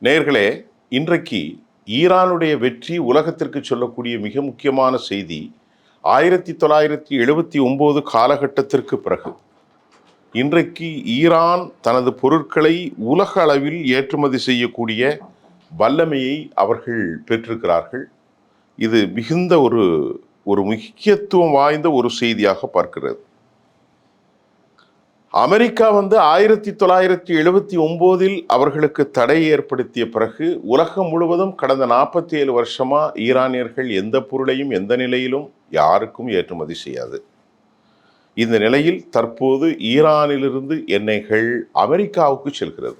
நேயர்களே, இன்றைக்கு ஈரானுடைய வெற்றி உலகத்திற்கு சொல்லக்கூடிய மிக முக்கியமான செய்தி, 1979 காலகட்டத்திற்கு பிறகு இன்றைக்கு ஈரான் தனது பொருட்களை உலக அளவில் ஏற்றுமதி செய்யக்கூடிய வல்லமையை அவர்கள் பெற்றிருக்கிறார்கள். இது மிகுந்த ஒரு முக்கியத்துவம் வாய்ந்த ஒரு செய்தியாக பார்க்கிறது. அமெரிக்கா 1979 அவர்களுக்கு தடை ஏற்படுத்திய பிறகு உலகம் முழுவதும் கடந்த 47 வருஷமா ஈரானியர்கள் எந்த பொருளையும் எந்த நிலையிலும் யாருக்கும் ஏற்றுமதி செய்யாது. இந்த நிலையில் தற்போது ஈரானிலிருந்து எண்ணெய்கள் அமெரிக்காவுக்கு செல்கிறது.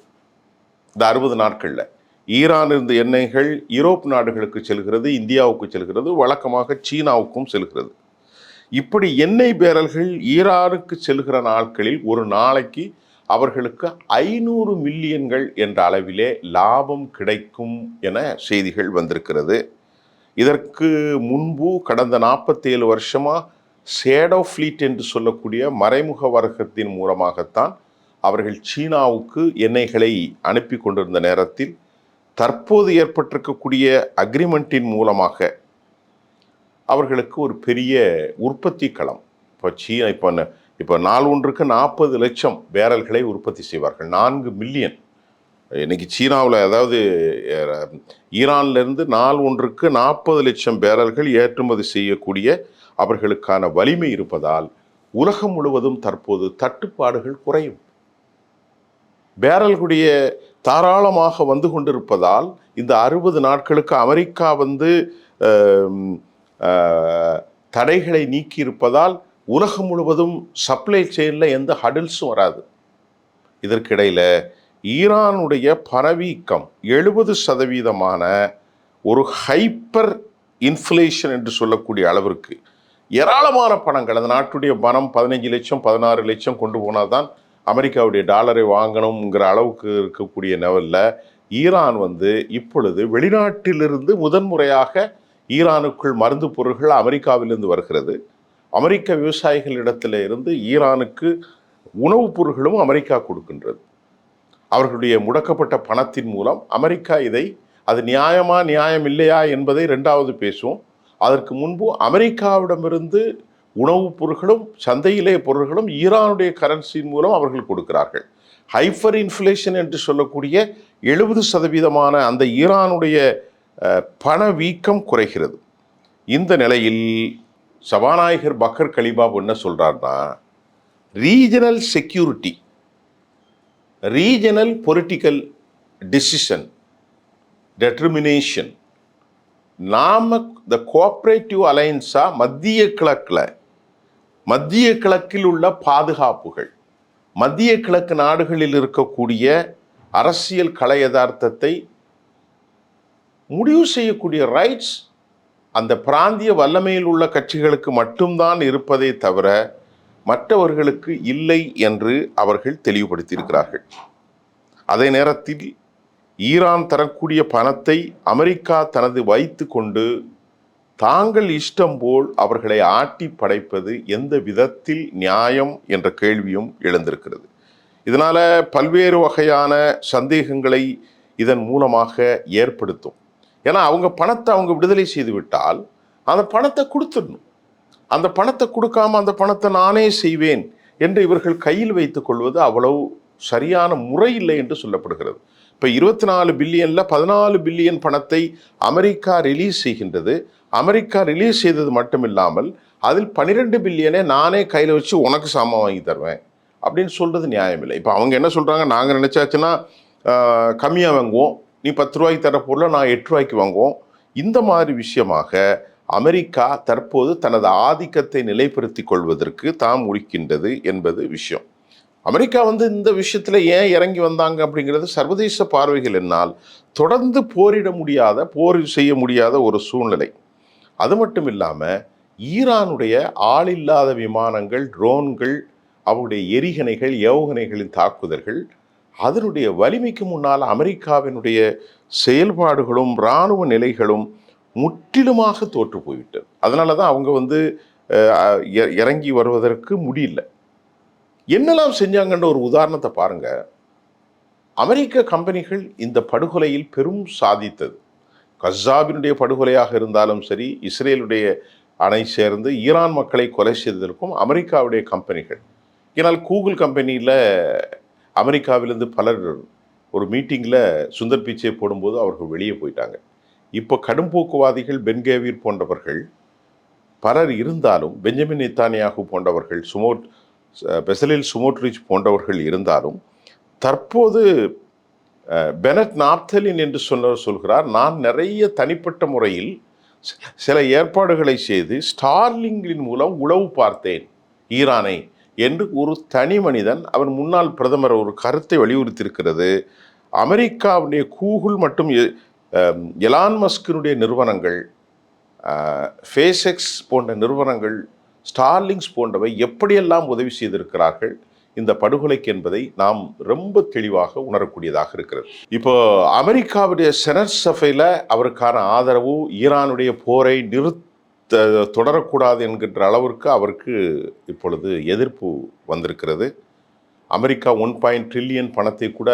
இந்த 60 நாட்கள்ல ஈரானிலிருந்து எண்ணெய்கள் யூரோப் நாடுகளுக்கு செல்கிறது, இந்தியாவுக்கு செல்கிறது, வழக்கமாக சீனாவுக்கும் செல்கிறது. இப்படி எண்ணெய் பேரல்கள் ஈரானுக்கு செல்கிற நாட்களில் ஒரு நாளைக்கு அவர்களுக்கு 500 மில்லியன்கள் என்ற அளவிலே லாபம் கிடைக்கும் என செய்திகள் வந்திருக்கிறது. இதற்கு முன்பு கடந்த 47 வருஷமா ஷேடோ ஃப்ளீட் என்று சொல்லக்கூடிய மறைமுக வர்க்கத்தின் மூலமாகத்தான் அவர்கள் சீனாவுக்கு எண்ணெய்களை அனுப்பி கொண்டிருந்த நேரத்தில் தற்போது ஏற்பட்டிருக்கக்கூடிய அக்ரிமெண்ட்டின் மூலமாக அவர்களுக்கு ஒரு பெரிய உற்பத்தி களம். இப்போ நாள் ஒன்றுக்கு 40 லட்சம் பேரல்களை உற்பத்தி செய்வார்கள். 4 மில்லியன். இன்னைக்கு சீனாவில், அதாவது ஈரான்லேருந்து நாள் ஒன்றுக்கு 40 லட்சம் பேரல்கள் ஏற்றுமதி செய்யக்கூடிய அவர்களுக்கான வலிமை இருப்பதால் உலகம் முழுவதும் தற்போது தட்டுப்பாடுகள் குறையும். பேரல்களுடைய தாராளமாக வந்து கொண்டிருப்பதால் இந்த 60 நாட்களுக்கு அமெரிக்கா தடைகளை நீக்கி இருப்பதால் உலகம் முழுவதும் சப்ளை செயினில் எந்த ஹடில்ஸும் வராது. இதற்கிடையில் ஈரானுடைய பணவீக்கம் 70% ஒரு ஹைப்பர் இன்ஃப்ளேஷன் என்று சொல்லக்கூடிய அளவிற்கு ஏராளமான பணங்கள், அந்த நாட்டுடைய பணம் 15 லட்சம் 16 லட்சம் கொண்டு போனால் தான் அமெரிக்காவுடைய டாலரை வாங்கணுங்கிற அளவுக்கு இருக்கக்கூடிய லெவலில் ஈரான் இப்பொழுது வெளிநாட்டிலிருந்து முதன்முறையாக ஈரானுக்குள் மருந்து பொருட்கள் அமெரிக்காவிலிருந்து வருகிறது. அமெரிக்க விவசாயிகளிடத்தில் இருந்து ஈரானுக்கு உணவுப் பொருட்களும் அமெரிக்கா கொடுக்கின்றது. அவர்களுடைய முடக்கப்பட்ட பணத்தின் மூலம் அமெரிக்கா அது நியாயமா நியாயம் இல்லையா என்பதை இரண்டாவது பேசுவோம். அதற்கு முன்பு அமெரிக்காவிடமிருந்து உணவுப் பொருட்களும் சந்தையிலே பொருட்களும் ஈரானுடைய கரன்சியின் மூலம் அவர்கள் கொடுக்கிறார்கள். ஹைப்பர் இன்ஃப்ளேஷன் என்று சொல்லக்கூடிய 70% அந்த ஈரானுடைய பணவீக்கம் குறைகிறது. இந்த நிலையில் சபாநாயகர் பக்கர் கலிபாப் என்ன சொல்றாருன்னா, regional security, regional political decision determination, நாம த கோஆபரேட்டிவ் அலையன்ஸா மத்திய கிழக்கில் உள்ள பாதுகாப்புகள், மத்திய கிழக்கு நாடுகளில் இருக்கக்கூடிய அரசியல் கலை யதார்த்தத்தை முடிவு செய்யக்கூடிய ரைட்ஸ் அந்த பிராந்திய வல்லமையில் உள்ள கட்சிகளுக்கு மட்டும்தான் இருப்பதை தவிர மற்றவர்களுக்கு இல்லை என்று அவர்கள் தெளிவுபடுத்தியிருக்கிறார்கள். அதே நேரத்தில் ஈரான் தரக்கூடிய பணத்தை அமெரிக்கா தனது வைத்து கொண்டு தாங்கள் இஷ்டம் போல் அவர்களை ஆட்டி படைப்பது எந்த விதத்தில் நியாயம் என்ற கேள்வியும் எழுந்திருக்கிறது. இதனால பல்வேறு வகையான சந்தேகங்களை இதன் மூலமாக ஏற்படுத்தும். ஏன்னா அவங்க பணத்தை விடுதலை செய்து விட்டால் அந்த பணத்தை கொடுத்துடணும். அந்த பணத்தை கொடுக்காம அந்த பணத்தை நானே செய்வேன் என்று இவர்கள் கையில் வைத்துக் கொள்வது அவ்வளவு சரியான முறை இல்லை என்று சொல்லப்படுகிறது. இப்போ 24 பில்லியன்ல 14 பில்லியன் பணத்தை அமெரிக்கா ரிலீஸ் செய்கின்றது. அமெரிக்கா ரிலீஸ் செய்தது மட்டும் இல்லாமல் அதில் 12 பில்லியனை நானே கையில் வச்சு உனக்கு சாமான் வாங்கி தருவேன் அப்படின்னு சொல்றது நியாயம் இல்லை. இப்போ அவங்க என்ன சொல்றாங்க, நாங்கள் நினைச்சாச்சுன்னா கம்மியாக வாங்குவோம், நீ 10 ரூபாய்க்கு தர பொருளை நான் 8 ரூபாய்க்கு வாங்குவோம். இந்த மாதிரி விஷயமாக அமெரிக்கா தற்போது தனது ஆதிக்கத்தை நிலைப்படுத்தி கொள்வதற்கு தாம் முடிக்கின்றது என்பது விஷயம். அமெரிக்கா இந்த விஷயத்தில் ஏன் இறங்கி வந்தாங்க அப்படிங்கிறது சர்வதேச பார்வைகள் என்னால் தொடர்ந்து போர் செய்ய முடியாத ஒரு சூழ்நிலை. அது மட்டும் இல்லாமல் ஈரானுடைய ஆளில்லாத விமானங்கள், ட்ரோன்கள், அவருடைய எரிகணைகள், ஏவுகணைகளின் தாக்குதல்கள், அதனுடைய வலிமைக்கு முன்னால் அமெரிக்காவினுடைய செயல்பாடுகளும் இராணுவ நிலைகளும் முற்றிலுமாக தோற்று போய்விட்டது. அதனால தான் அவங்க இறங்கி வருவதற்கு முடியல. என்னெல்லாம் செஞ்சாங்கன்ற ஒரு உதாரணத்தை பாருங்க. அமெரிக்க கம்பெனிகள் இந்த படுகொலையில் பெரும் சாதித்தது. கஸ்ஸாவினுடைய படுகொலையாக இருந்தாலும் சரி, இஸ்ரேலுடைய அணை சேர்ந்து ஈரான் மக்களை கொலை செய்ததற்கும் அமெரிக்காவுடைய கம்பெனிகள். ஏன்னால் கூகுள் கம்பெனியில் அமெரிக்காவிலிருந்து பலர் ஒரு மீட்டிங்கில் சுந்தர் பிச்சை போடும்போது அவர்கள் வெளியே போயிட்டாங்க. இப்போ கடும்போக்குவாதிகள் பென்கேவிர் போன்றவர்கள் பலர் இருந்தாலும், பெஞ்சமின் நெத்தானியாகு போன்றவர்கள், பெசலில் சுமோட்ரிச் போன்றவர்கள் இருந்தாலும், தற்போது பெனட் நாப்தலின் என்று சொல்கிறார், நான் நிறைய தனிப்பட்ட முறையில் சில ஏற்பாடுகளை செய்து ஸ்டார்லிங்கின் மூலம் உளவு பார்த்தேன் ஈரானை என்று ஒரு தனி மனிதன், அவர் முன்னாள் பிரதமர், ஒரு கருத்தை வலியுறுத்தியிருக்கிறது. அமெரிக்காவுடைய கூகுள் மற்றும் எலான் மஸ்கினுடைய நிறுவனங்கள், ஃபேஸ்எக்ஸ் போன்ற நிறுவனங்கள், ஸ்டார்லிங்ஸ் போன்றவை எப்படியெல்லாம் உதவி செய்திருக்கிறார்கள் இந்த படுகொலைக்கு என்பதை நாம் ரொம்ப தெளிவாக உணரக்கூடியதாக இருக்கிறது. இப்போ அமெரிக்காவுடைய செனட் சபையில் அவருக்கான ஆதரவு, ஈரானுடைய போரை தொடரக்கூடாது என்கின்ற அளவிற்கு அவருக்கு இப்பொழுது எதிர்ப்பு வந்திருக்கிறது. அமெரிக்கா 1 ட்ரில்லியன் பணத்தை கூட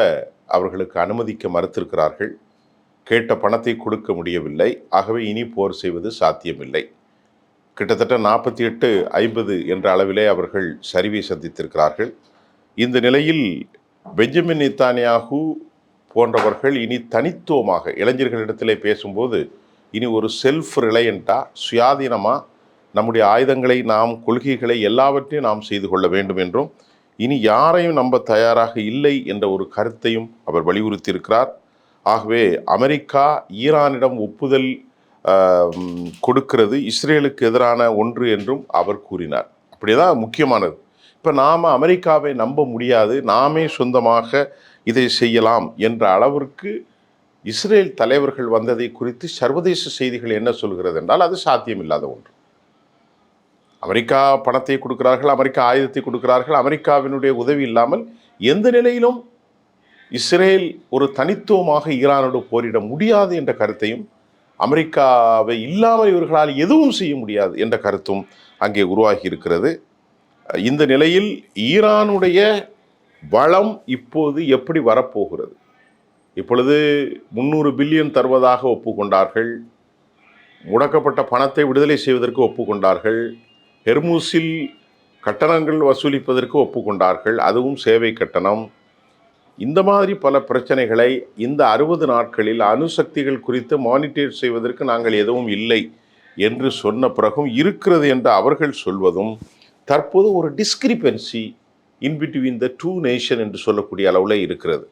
அவர்களுக்கு அனுமதிக்க மறுத்திருக்கிறார்கள். கேட்ட பணத்தை கொடுக்க முடியவில்லை. ஆகவே இனி போர் செய்வது சாத்தியமில்லை. கிட்டத்தட்ட 48-50 என்ற அளவிலே அவர்கள் சரிவை சந்தித்திருக்கிறார்கள். இந்த நிலையில் பெஞ்சமின் நெத்தானியாகு போன்றவர்கள் இனி தனித்துவமாக இளைஞர்களிடத்திலே பேசும்போது, இனி ஒரு செல்ஃப் ரிலையண்ட்டாக, சுயாதீனமாக நம்முடைய ஆயுதங்களை, நாம் கொள்கைகளை எல்லாவற்றையும் நாம் செய்து கொள்ள வேண்டும் என்றும், இனி யாரையும் நம்ப தயாராக இல்லை என்ற ஒரு கருத்தையும் அவர் வலியுறுத்தியிருக்கிறார். ஆகவே அமெரிக்கா ஈரானிடம் ஒப்புதல் கொடுக்கிறது இஸ்ரேலுக்கு எதிரான ஒன்று என்றும் அவர் கூறினார். அப்படிதான் முக்கியமானது. இப்போ நாம் அமெரிக்காவை நம்ப முடியாது, நாமே சொந்தமாக இதை செய்யலாம் என்ற அளவிற்கு இஸ்ரேல் தலைவர்கள் வந்ததை குறித்து சர்வதேச செய்திகள் என்ன சொல்கிறது என்றால், அது சாத்தியமில்லாத ஒன்று. அமெரிக்கா பணத்தை கொடுக்கிறார்கள், அமெரிக்கா ஆயுதத்தை கொடுக்கிறார்கள். அமெரிக்காவினுடைய உதவி இல்லாமல் எந்த நிலையிலும் இஸ்ரேல் ஒரு தனித்துவமாக ஈரானோடு போரிட முடியாது என்ற கருத்தையும், அமெரிக்காவை இல்லாமல் இவர்களால் எதுவும் செய்ய முடியாது என்ற கருத்தும் அங்கே உருவாகி இருக்கிறது. இந்த நிலையில் ஈரானுடைய வளம் இப்போது எப்படி வரப்போகிறது? இப்பொழுது 300 பில்லியன் தருவதாக ஒப்புக்கொண்டார்கள். முடக்கப்பட்ட பணத்தை விடுதலை செய்வதற்கு ஒப்புக்கொண்டார்கள். ஹெர்மூஸில் கட்டணங்கள் வசூலிப்பதற்கு ஒப்புக்கொண்டார்கள், அதுவும் சேவை கட்டணம். இந்த மாதிரி பல பிரச்சனைகளை இந்த 60 நாட்களில் அணுசக்திகள் குறித்து மானிட்டர் செய்வதற்கு நாங்கள் எதுவும் இல்லை என்று சொன்ன பிறகும் இருக்கிறது என்று அவர்கள் சொல்வதும், தற்போது ஒரு discrepancy in between the two nation என்று சொல்லக்கூடிய அளவில் இருக்கிறது.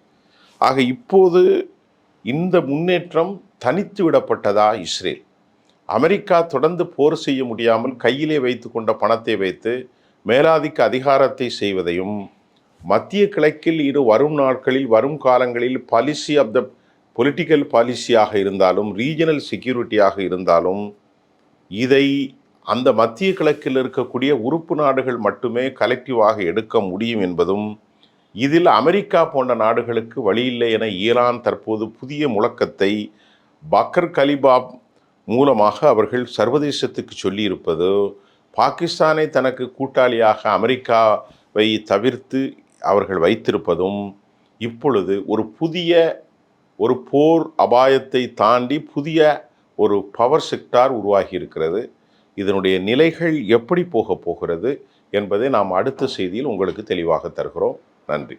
ஆக இப்போது இந்த முன்னேற்றம் தனித்து விடப்பட்டதா இஸ்ரேல்? அமெரிக்கா தொடர்ந்து போர் செய்ய முடியாமல் கையிலே வைத்து கொண்ட பணத்தை வைத்து மேலாதிக்க அதிகாரத்தை செய்வதையும், மத்திய கிழக்கில் வரும் நாட்களில், வரும் காலங்களில் பாலிசி ஆஃப் த பொலிட்டிக்கல் பாலிசியாக இருந்தாலும், ரீஜனல் செக்யூரிட்டியாக இருந்தாலும், இதை அந்த மத்திய கிழக்கில் இருக்கக்கூடிய உறுப்பு நாடுகள் மட்டுமே கலெக்டிவாக எடுக்க முடியும் என்பதும், இதில் அமெரிக்கா போன்ற நாடுகளுக்கு வழியில்லை என ஈரான் தற்போது புதிய முழக்கத்தை பக்கர் கலிபாப் மூலமாக அவர்கள் சர்வதேசத்துக்கு சொல்லியிருப்பது, பாகிஸ்தானை தனக்கு கூட்டாளியாக அமெரிக்காவை தவிர்த்து அவர்கள் வைத்திருப்பதும், இப்பொழுது ஒரு போர் அபாயத்தை தாண்டி புதிய ஒரு பவர் செக்டார் உருவாகி இருக்கிறது. இதனுடைய நிலைகள் எப்படி போகிறது என்பதை நாம் அடுத்த செய்தியில் உங்களுக்கு தெளிவாக தருகிறோம். நன்றி.